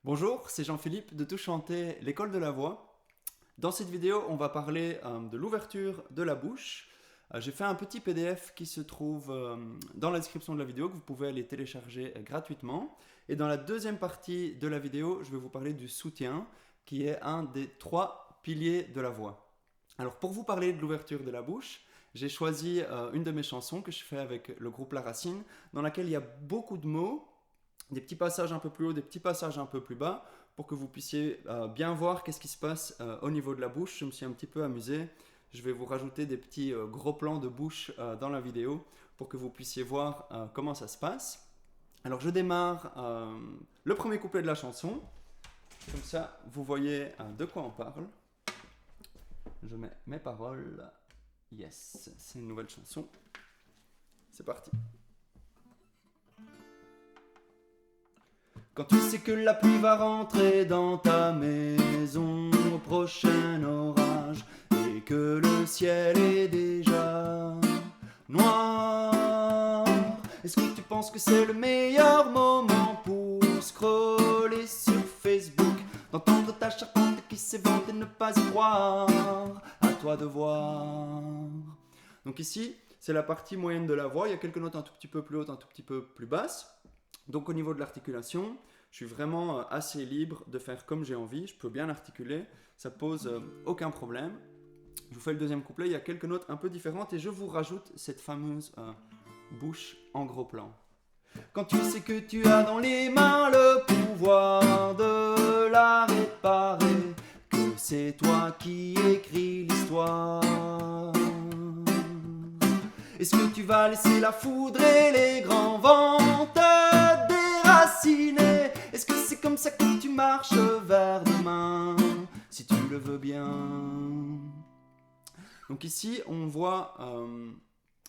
Bonjour, c'est Jean-Philippe de Tout Chanter, l'école de la voix. Dans cette vidéo, on va parler de l'ouverture de la bouche. J'ai fait un petit PDF qui se trouve dans la description de la vidéo, que vous pouvez aller télécharger gratuitement. Et dans la deuxième partie de la vidéo, je vais vous parler du soutien, qui est un des 3 piliers de la voix. Alors pour vous parler de l'ouverture de la bouche, j'ai choisi une de mes chansons que je fais avec le groupe La Racine, dans laquelle il y a beaucoup de mots, des petits passages un peu plus haut, des petits passages un peu plus bas, pour que vous puissiez bien voir qu'est-ce qui se passe au niveau de la bouche. Je me suis un petit peu amusé. Je vais vous rajouter des petits gros plans de bouche dans la vidéo pour que vous puissiez voir comment ça se passe. Alors je démarre le premier couplet de la chanson. Comme ça, vous voyez de quoi on parle. Je mets mes paroles. Yes, c'est une nouvelle chanson. C'est parti. Quand tu sais que la pluie va rentrer dans ta maison au prochain orage et que le ciel est déjà noir, est-ce que tu penses que c'est le meilleur moment pour scroller sur Facebook, d'entendre ta charpente qui s'évente et ne pas y croire? À toi de voir. Donc ici, c'est la partie moyenne de la voix. Il y a quelques notes un tout petit peu plus hautes, un tout petit peu plus basses. Donc au niveau de l'articulation, je suis vraiment assez libre de faire comme j'ai envie. Je peux bien articuler, ça pose aucun problème. Je vous fais le deuxième couplet, il y a quelques notes un peu différentes et je vous rajoute cette fameuse bouche en gros plan. Quand tu sais que tu as dans les mains le pouvoir de la réparer, que c'est toi qui écris l'histoire, est-ce que tu vas laisser la foudre et les grands vents te déraciner? Est-ce que c'est comme ça que tu marches vers demain, si tu le veux bien? Donc ici, on voit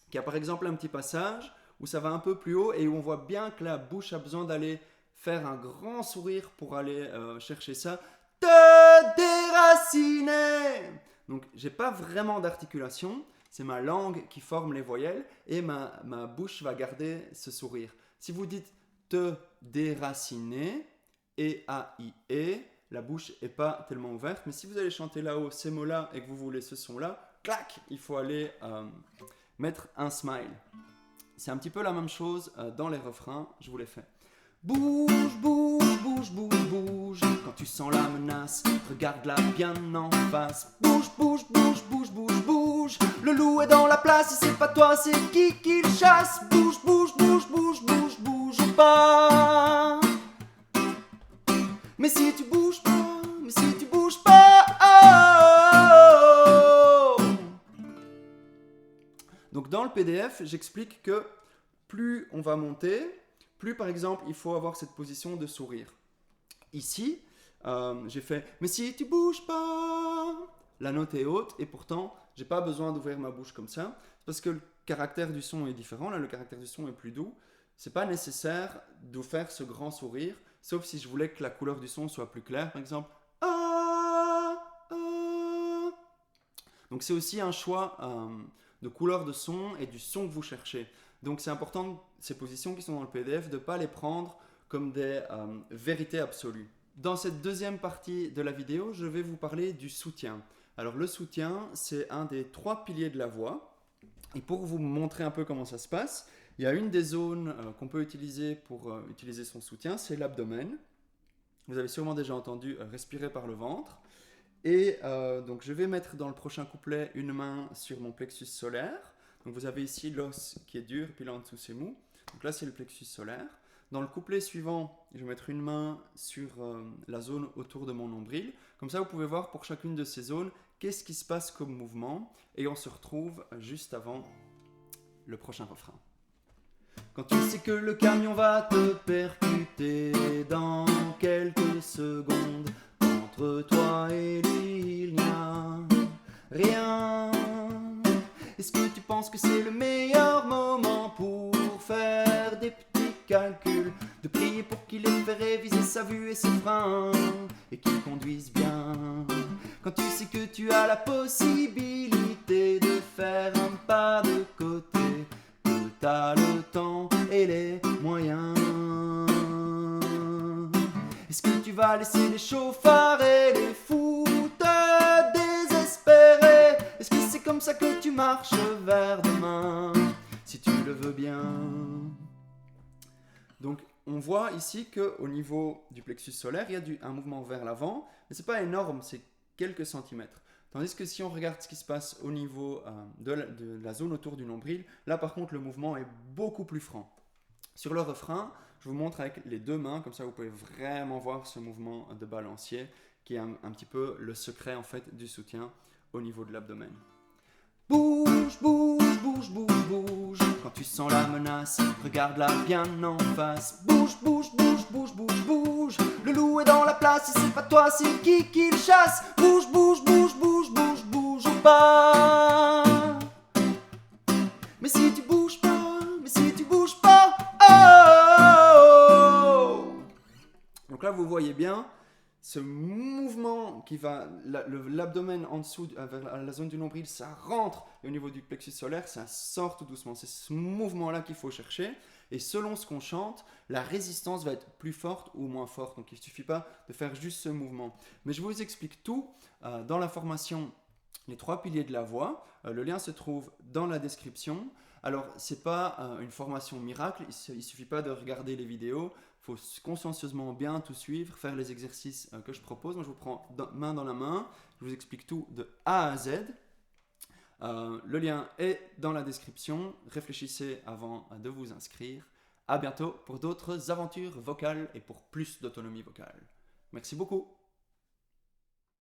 qu'il y a par exemple un petit passage où ça va un peu plus haut et où on voit bien que la bouche a besoin d'aller faire un grand sourire pour aller chercher ça. Te déraciner! Donc j'ai pas vraiment d'articulation. C'est ma langue qui forme les voyelles et ma bouche va garder ce sourire. Si vous dites te déraciner, E-A-I-E, la bouche n'est pas tellement ouverte. Mais si vous allez chanter là-haut ces mots-là et que vous voulez ce son-là, clac, il faut aller mettre un smile. C'est un petit peu la même chose dans les refrains. Je vous les fais. Bouge, bouge, bouge, bouge, bouge. Quand tu sens la menace, regarde-la bien en face. Bouge, bouge, bouge, bouge, bouge, bouge. Le loup est dans la place, et c'est pas toi, c'est qui le chasse. Bouge, bouge, bouge, bouge, bouge, bouge pas. Mais si tu bouges pas, mais si tu bouges pas, oh. Donc dans le PDF, j'explique que plus on va monter, plus par exemple il faut avoir cette position de sourire. Ici, j'ai fait « mais si tu bouges pas », la note est haute et pourtant j'ai pas besoin d'ouvrir ma bouche comme ça parce que le caractère du son est différent. Là, le caractère du son est plus doux. C'est pas nécessaire de faire ce grand sourire, sauf si je voulais que la couleur du son soit plus claire, par exemple. Ah, ah. Donc c'est aussi un choix de couleur de son et du son que vous cherchez. Donc c'est important, ces positions qui sont dans le PDF, de ne pas les prendre comme des vérités absolues. Dans cette deuxième partie de la vidéo, je vais vous parler du soutien. Alors le soutien, c'est un des 3 piliers de la voix. Et pour vous montrer un peu comment ça se passe, il y a une des zones qu'on peut utiliser pour utiliser son soutien, c'est l'abdomen. Vous avez sûrement déjà entendu respirer par le ventre. Et donc je vais mettre dans le prochain couplet une main sur mon plexus solaire. Donc vous avez ici l'os qui est dur, puis là en dessous c'est mou. Donc là c'est le plexus solaire. Dans le couplet suivant, je vais mettre une main sur la zone autour de mon nombril. Comme ça vous pouvez voir pour chacune de ces zones qu'est-ce qui se passe comme mouvement. Et on se retrouve juste avant le prochain refrain. Quand tu sais que le camion va te percuter dans quelques secondes, entre toi et lui il n'y a rien. Est-ce que tu penses que c'est le meilleur moment pour faire des petits calculs, de prier pour qu'il ait fait réviser sa vue et ses freins et qu'il conduise bien? Quand tu sais que tu as la possibilité de faire un pas de côté, que t'as le temps et les moyens, est-ce que tu vas laisser les chauffards et les fous te désespérer. Est-ce que c'est comme ça que tu marches vers demain, si tu le veux bien? Donc on voit ici qu'au niveau du plexus solaire, il y a un mouvement vers l'avant, mais ce n'est pas énorme, c'est quelques centimètres. Tandis que si on regarde ce qui se passe au niveau de la zone autour du nombril, là par contre le mouvement est beaucoup plus franc. Sur le refrain, je vous montre avec les deux mains, comme ça vous pouvez vraiment voir ce mouvement de balancier qui est un petit peu le secret en fait du soutien au niveau de l'abdomen. Bouge, bouge, bouge, bouge, bouge. Quand tu sens la menace, regarde-la bien en face. Bouge, bouge, bouge, bouge, bouge, bouge. Le loup est dans la place, et c'est pas toi, c'est qui le chasse. Bouge, bouge, bouge, bouge, bouge, bouge ou pas. Mais si tu bouges pas, mais si tu bouges pas, oh. Donc là, vous voyez bien ce mouvement qui va, l'abdomen en dessous, vers la zone du nombril, ça rentre, et au niveau du plexus solaire, ça sort tout doucement. C'est ce mouvement-là qu'il faut chercher, et selon ce qu'on chante, la résistance va être plus forte ou moins forte. Donc il ne suffit pas de faire juste ce mouvement. Mais je vous explique tout dans la formation Les 3 piliers de la voix. Le lien se trouve dans la description. Alors, ce n'est pas une formation miracle, il ne suffit pas de regarder les vidéos. Il faut consciencieusement bien tout suivre, faire les exercices que je propose. Moi, je vous prends main dans la main, je vous explique tout de A à Z. Le lien est dans la description. Réfléchissez avant de vous inscrire. À bientôt pour d'autres aventures vocales et pour plus d'autonomie vocale. Merci beaucoup.